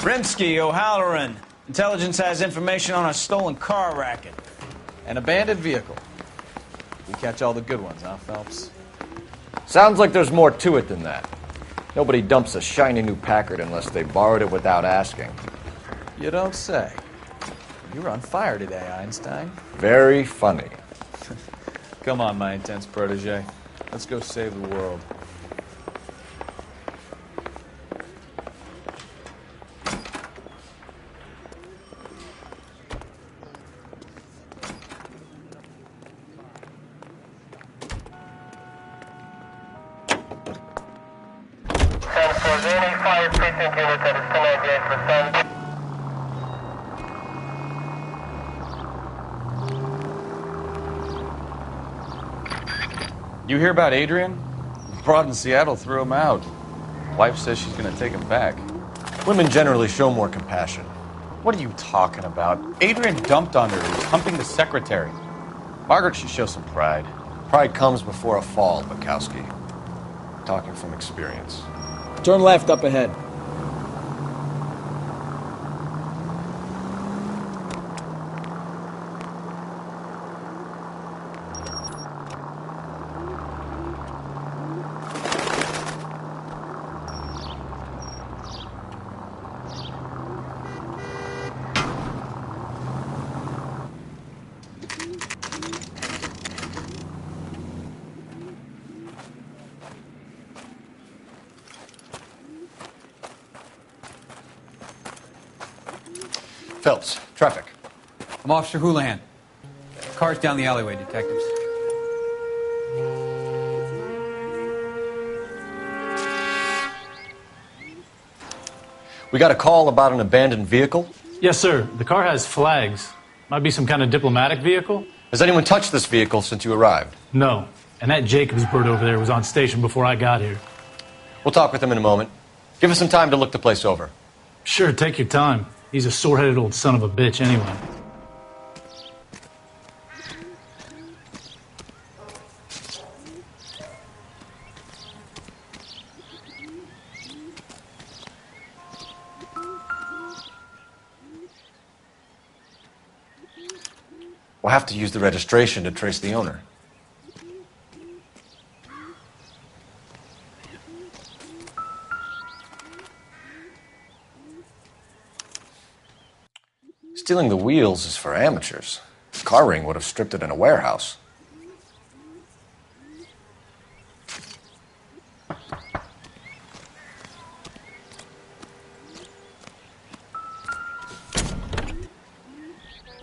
Rimsky, O'Halloran. Intelligence has information on a stolen car racket. An abandoned vehicle. We catch all the good ones, huh, Phelps? Sounds like there's more to it than that. Nobody dumps a shiny new Packard unless they borrowed it without asking. You don't say. You're on fire today, Einstein. Very funny. Come on, my intense protege. Let's go save the world. You hear about Adrian? Broad in Seattle threw him out. Wife says she's gonna take him back. Women generally show more compassion. What are you talking about? Adrian dumped on her. He was humping the secretary. Margaret should show some pride. Pride comes before a fall, Bukowski. Talking from experience. Turn left up ahead. Phelps, traffic. I'm Officer Houlihan. Car's down the alleyway, detectives. We got a call about an abandoned vehicle. Yes, sir. The car has flags. Might be some kind of diplomatic vehicle. Has anyone touched this vehicle since you arrived? No. And that Jacobs bird over there was on station before I got here. We'll talk with him in a moment. Give us some time to look the place over. Sure, take your time. He's a sore-headed old son of a bitch anyway. We'll have to use the registration to trace the owner. Stealing the wheels is for amateurs. Car ring would have stripped it in a warehouse.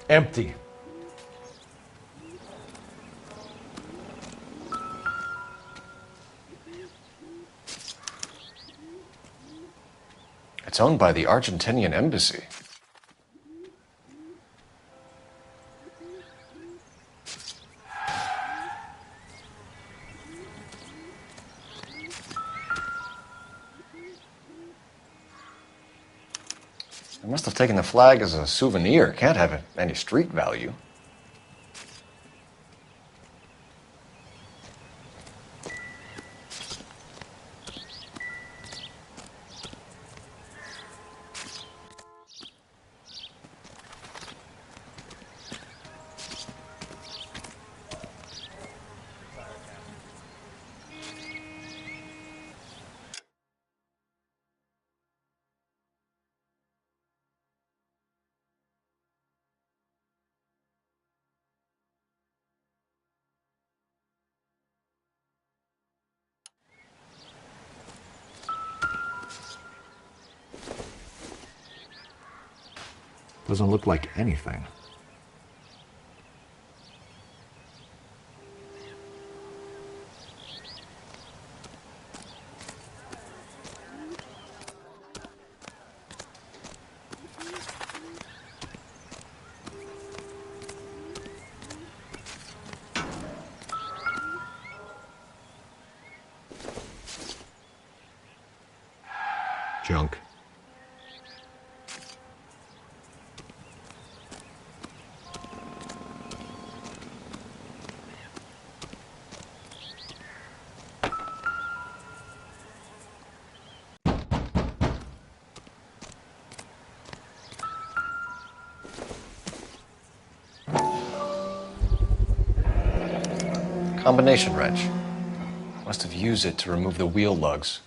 Empty. It's owned by the Argentinian embassy. They must have taken the flag as a souvenir. Can't have any street value. Doesn't look like anything. Junk. Combination wrench. Must have used it to remove the wheel lugs.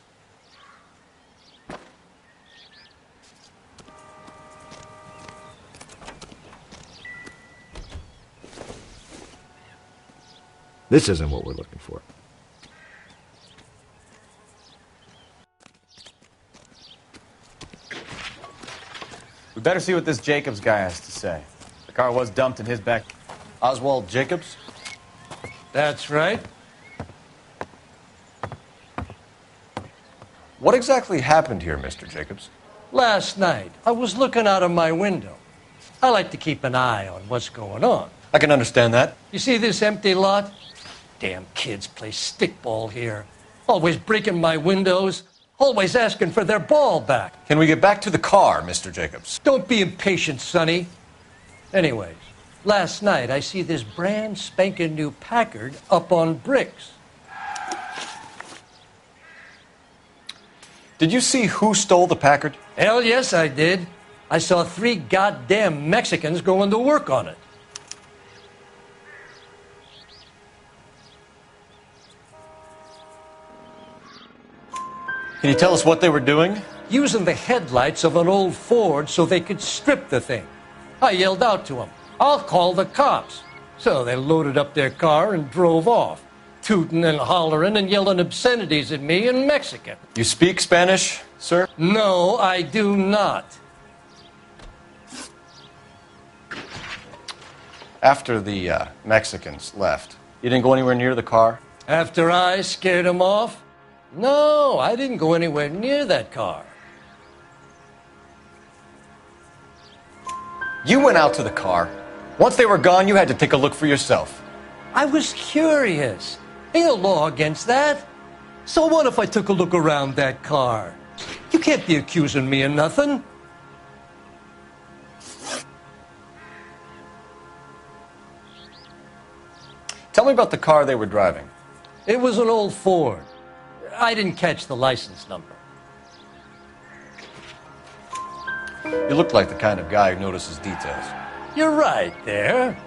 This isn't what we're looking for. We better see what this Jacobs guy has to say. The car was dumped in his back. Oswald Jacobs? That's right. What exactly happened here, Mr. Jacobs? Last night, I was looking out of my window. I like to keep an eye on what's going on. I can understand that. You see this empty lot? Damn kids play stickball here. Always breaking my windows. Always asking for their ball back. Can we get back to the car, Mr. Jacobs? Don't be impatient, Sonny. Anyways, last night I see this brand spanking new Packard up on bricks. Did you see who stole the Packard? Hell yes, I did. I saw 3 goddamn Mexicans going to work on it. Can you tell us what they were doing? Using the headlights of an old Ford so they could strip the thing. I yelled out to them, "I'll call the cops." So they loaded up their car and drove off, tooting and hollering and yelling obscenities at me in Mexican. You speak Spanish, sir? No, I do not. After the Mexicans left, you didn't go anywhere near the car? After I scared them off? No, I didn't go anywhere near that car. You went out to the car. Once they were gone, you had to take a look for yourself. I was curious. Ain't no law against that. So what if I took a look around that car? You can't be accusing me of nothing. Tell me about the car they were driving. It was an old Ford. I didn't catch the license number. You look like the kind of guy who notices details. You're right there.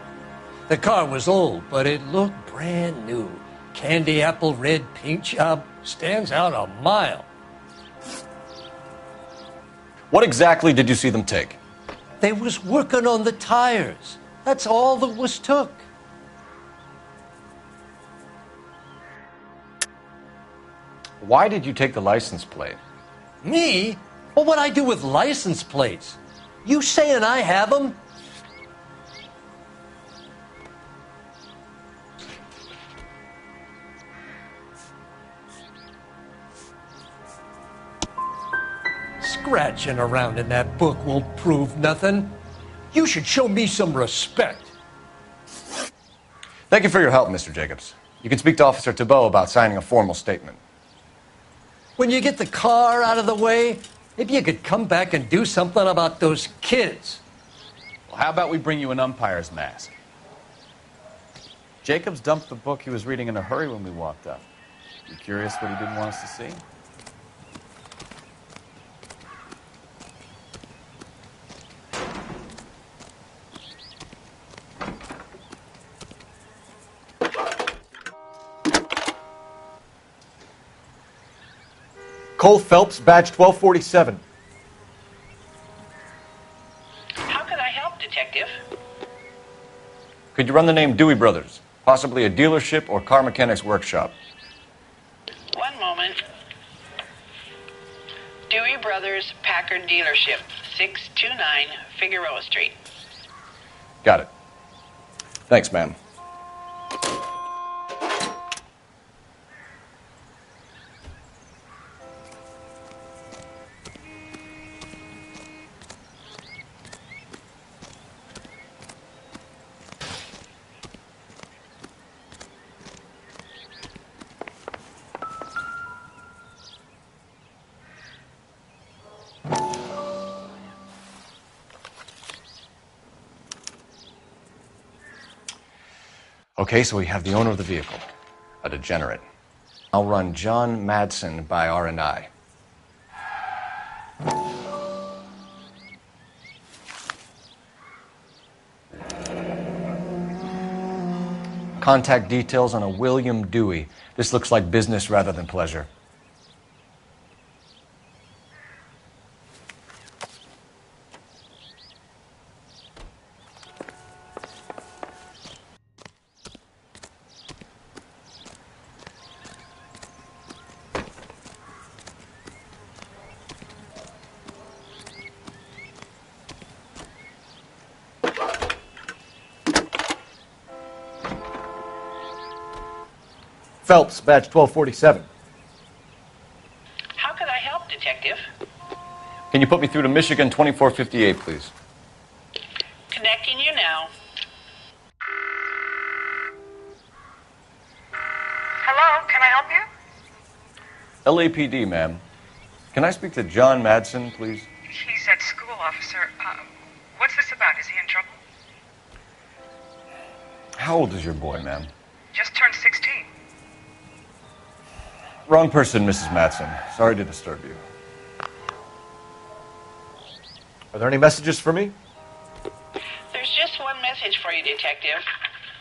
The car was old, but it looked brand new. Candy apple red paint job stands out a mile. What exactly did you see them take? They was working on the tires. That's all that was took. Why did you take the license plate? Me? Well, what'd I do with license plates? You saying I have them? Scratching around in that book won't prove nothing. You should show me some respect. Thank you for your help, Mr. Jacobs. You can speak to Officer Thibault about signing a formal statement. When you get the car out of the way, maybe you could come back and do something about those kids. Well, how about we bring you an umpire's mask? Jacobs dumped the book he was reading in a hurry when we walked up. You curious what he didn't want us to see? Cole Phelps, badge 1247. How can I help, Detective? Could you run the name Dewey Brothers? Possibly a dealership or car mechanics workshop. One moment. Dewey Brothers Packard Dealership, 629 Figueroa Street. Got it. Thanks, ma'am. Okay, so we have the owner of the vehicle, a degenerate. I'll run John Madsen by R&I. Contact details on a William Dewey. This looks like business rather than pleasure. Phelps, badge 1247. How could I help, Detective? Can you put me through to Michigan 2458, please? Connecting you now. Hello, can I help you? LAPD, ma'am. Can I speak to John Madsen, please? He's at school, officer. What's this about? Is he in trouble? How old is your boy, ma'am? Just turned 16. Wrong person, Mrs. Madsen. Sorry to disturb you. Are there any messages for me? There's just one message for you, Detective.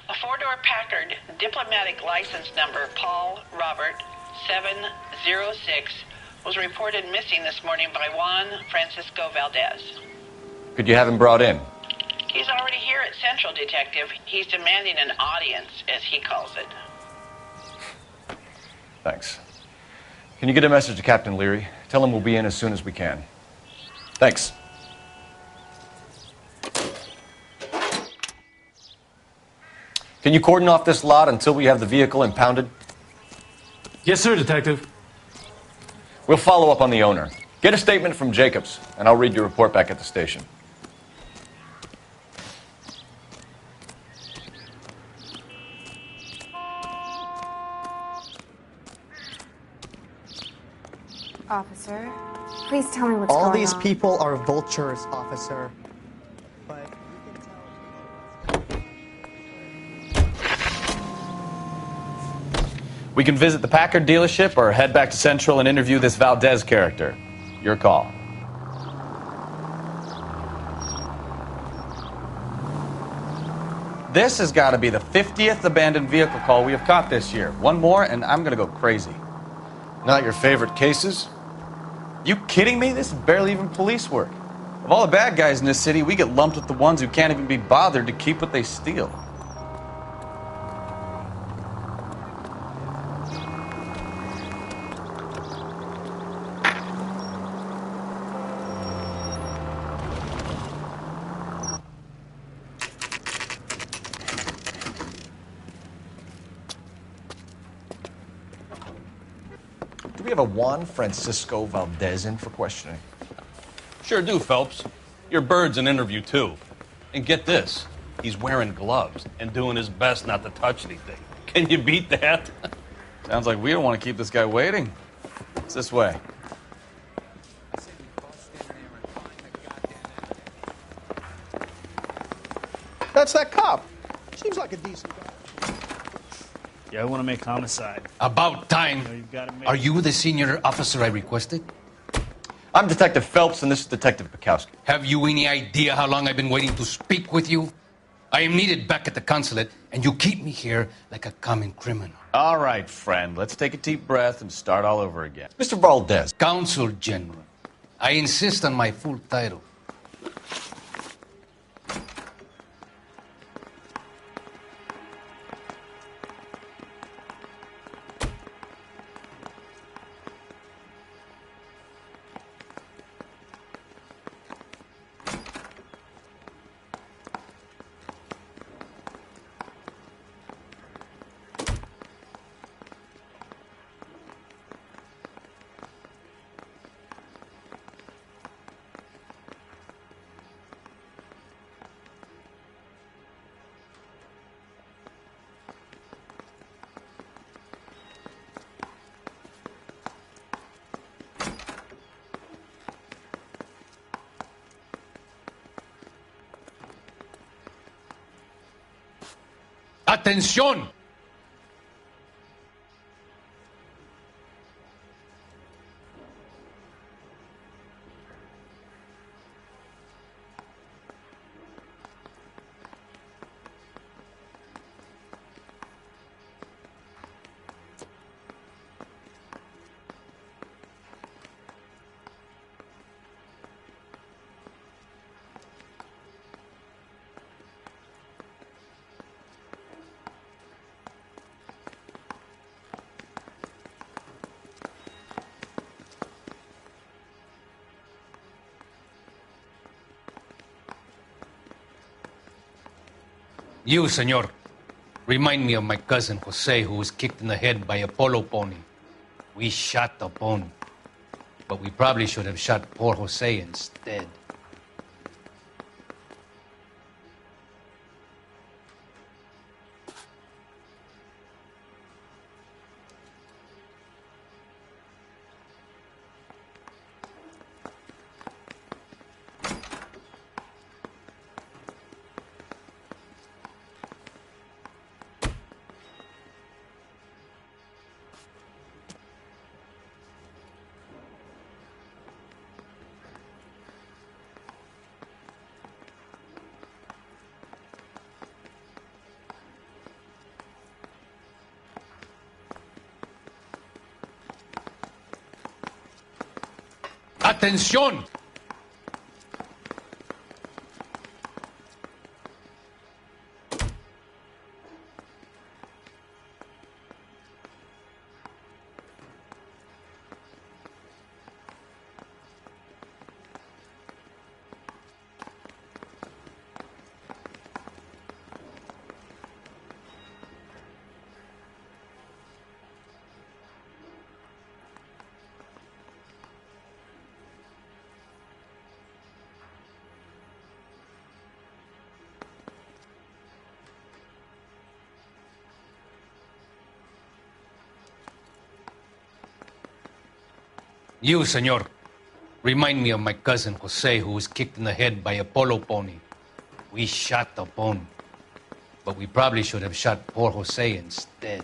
A four-door Packard diplomatic license number Paul Robert 706 was reported missing this morning by Juan Francisco Valdez. Could you have him brought in? He's already here at Central, Detective. He's demanding an audience, as he calls it. Thanks. Can you get a message to Captain Leary? Tell him we'll be in as soon as we can. Thanks. Can you cordon off this lot until we have the vehicle impounded? Yes, sir, Detective. We'll follow up on the owner. Get a statement from Jacobs, and I'll read your report back at the station. Officer, please tell me what's going on. All these people are vultures, officer. But We can visit the Packard dealership or head back to Central and interview this Valdez character. Your call. This has got to be the 50th abandoned vehicle call we have caught this year. One more, and I'm going to go crazy. Not your favorite cases? You kidding me? This is barely even police work. Of all the bad guys in this city, we get lumped with the ones who can't even be bothered to keep what they steal. Do we have a Juan Francisco Valdez in for questioning? Sure do, Phelps. Your bird's an interview, too. And get this, he's wearing gloves and doing his best not to touch anything. Can you beat that? Sounds like we don't want to keep this guy waiting. It's this way. that's that cop. Seems like a decent guy. Yeah, I want to make homicide. About time. Are you the senior officer I requested? I'm Detective Phelps, and this is Detective Bukowski. Have you any idea how long I've been waiting to speak with you? I am needed back at the consulate, and you keep me here like a common criminal. All right, friend. Let's take a deep breath and start all over again. Mr. Valdez. Consul General. I insist on my full title. ¡Atención! You, senor, remind me of my cousin Jose, who was kicked in the head by a polo pony. We shot the pony, but we probably should have shot poor Jose instead. ¡Atención! You, senor, remind me of my cousin Jose, who was kicked in the head by a polo pony. We shot the pony, but we probably should have shot poor Jose instead.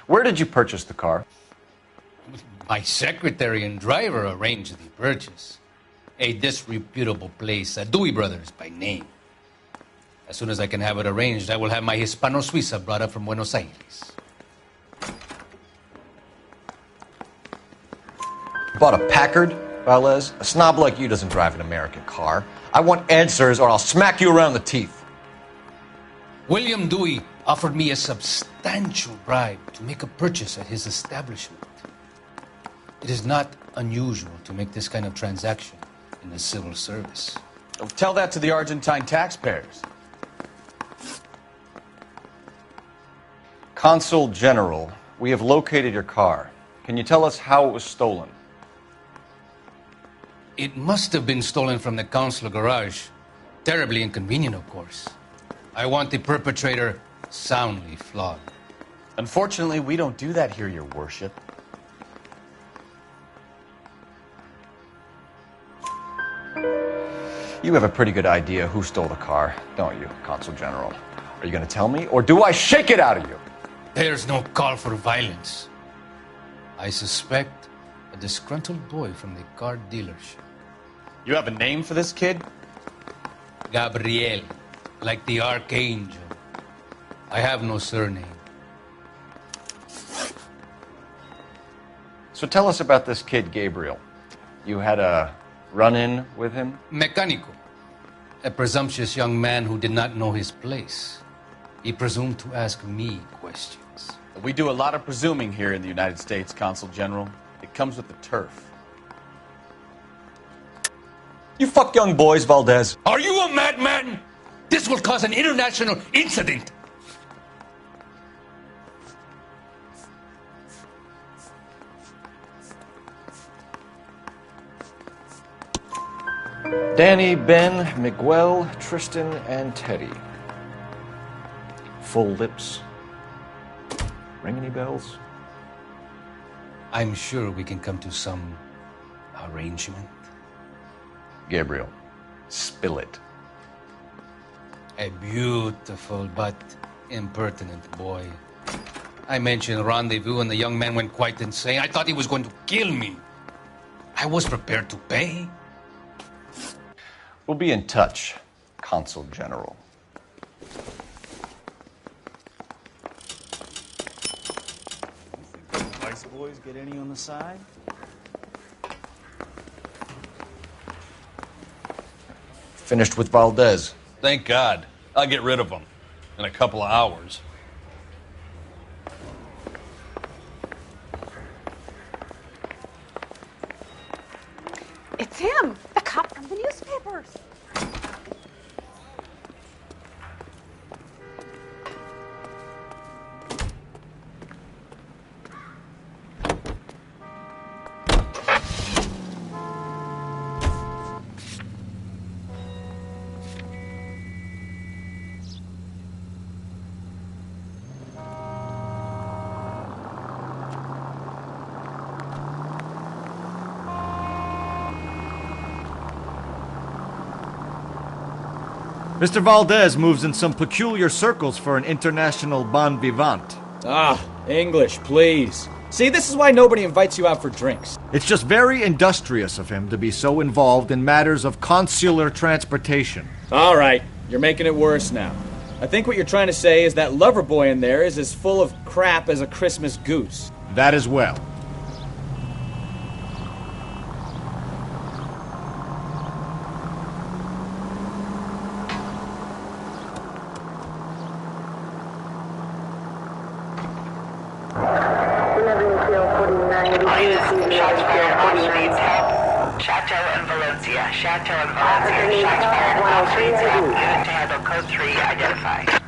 Where did you purchase the car? My secretary and driver arranged the purchase. A disreputable place, Dewey Brothers by name. As soon as I can have it arranged, I will have my Hispano Suiza brought up from Buenos Aires. Bought a Packard, Valdez? A snob like you doesn't drive an American car. I want answers or I'll smack you around the teeth. William Dewey offered me a substantial bribe to make a purchase at his establishment. It is not unusual to make this kind of transaction in the civil service. Tell that to the Argentine taxpayers. Consul General, we have located your car. Can you tell us how it was stolen? It must have been stolen from the consular garage. Terribly inconvenient, of course. I want the perpetrator soundly flogged. Unfortunately, we don't do that here, Your Worship. You have a pretty good idea who stole the car, don't you, Consul General? Are you going to tell me, or do I shake it out of you? There's no call for violence. I suspect a disgruntled boy from the car dealership. You have a name for this kid? Gabriel, like the archangel. I have no surname. So tell us about this kid, Gabriel. You had a run-in with him? Mecánico. A presumptuous young man who did not know his place. He presumed to ask me questions. We do a lot of presuming here in the United States, Consul General. It comes with the turf. You fuck young boys, Valdez. Are you a madman? This will cause an international incident. Danny, Ben, Miguel, Tristan, and Teddy. Full lips. Ring any bells? I'm sure we can come to some arrangement. Gabriel, spill it. A beautiful but impertinent boy. I mentioned rendezvous and the young man went quite insane. I thought he was going to kill me. I was prepared to pay. We'll be in touch, Consul General. boys get any on the side? Finished with Valdez. Thank God. I'll get rid of him in a couple of hours. It's him, the cop from the newspapers. Mr. Valdez moves in some peculiar circles for an international bon vivant. Ah, English, please. See, this is why nobody invites you out for drinks. It's just very industrious of him to be so involved in matters of consular transportation. All right, you're making it worse now. I think what you're trying to say is that lover boy in there is as full of crap as a Christmas goose. That as well. Chateau and Valencia. Chateau and Valencia. Shots fired. 103 unit to handle code 3 identified.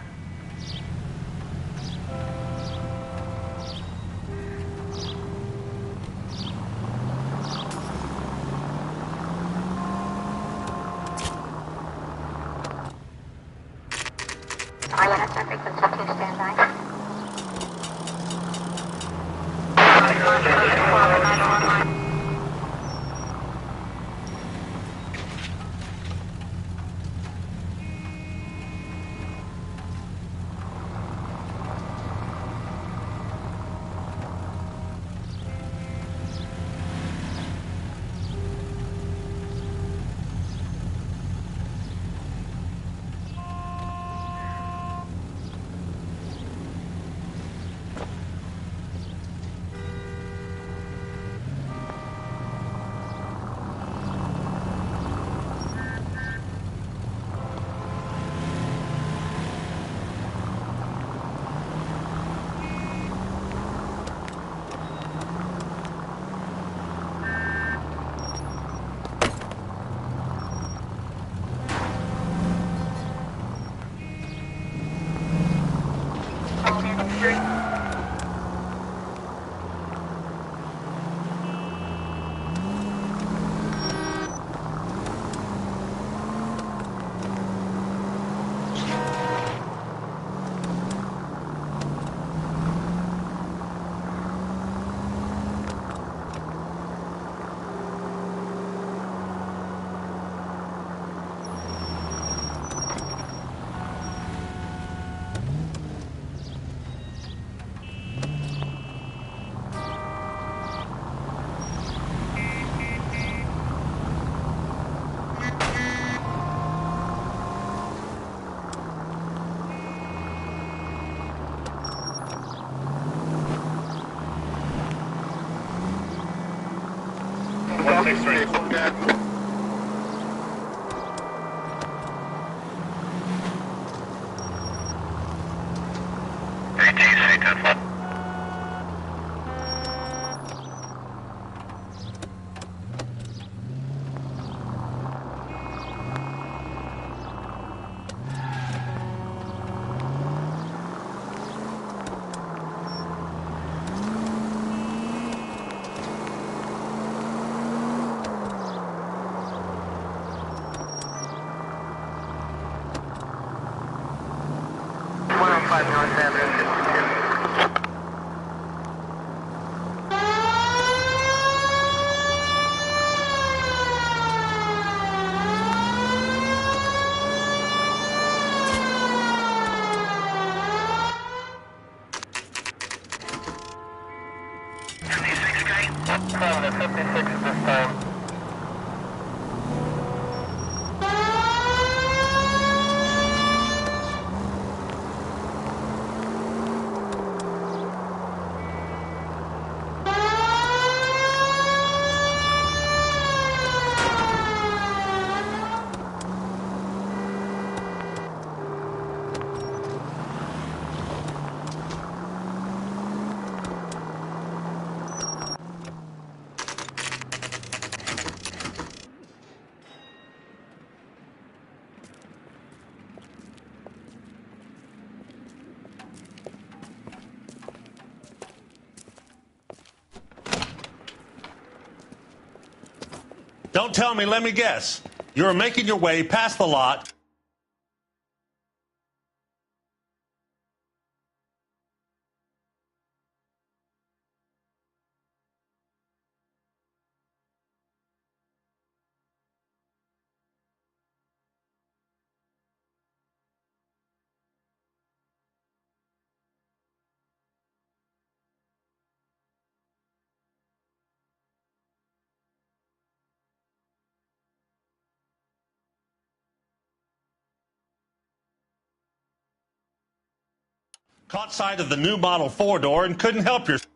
Don't tell me, let me guess. You were making your way past the lot. Caught sight of the new model 4-door and couldn't help yourself.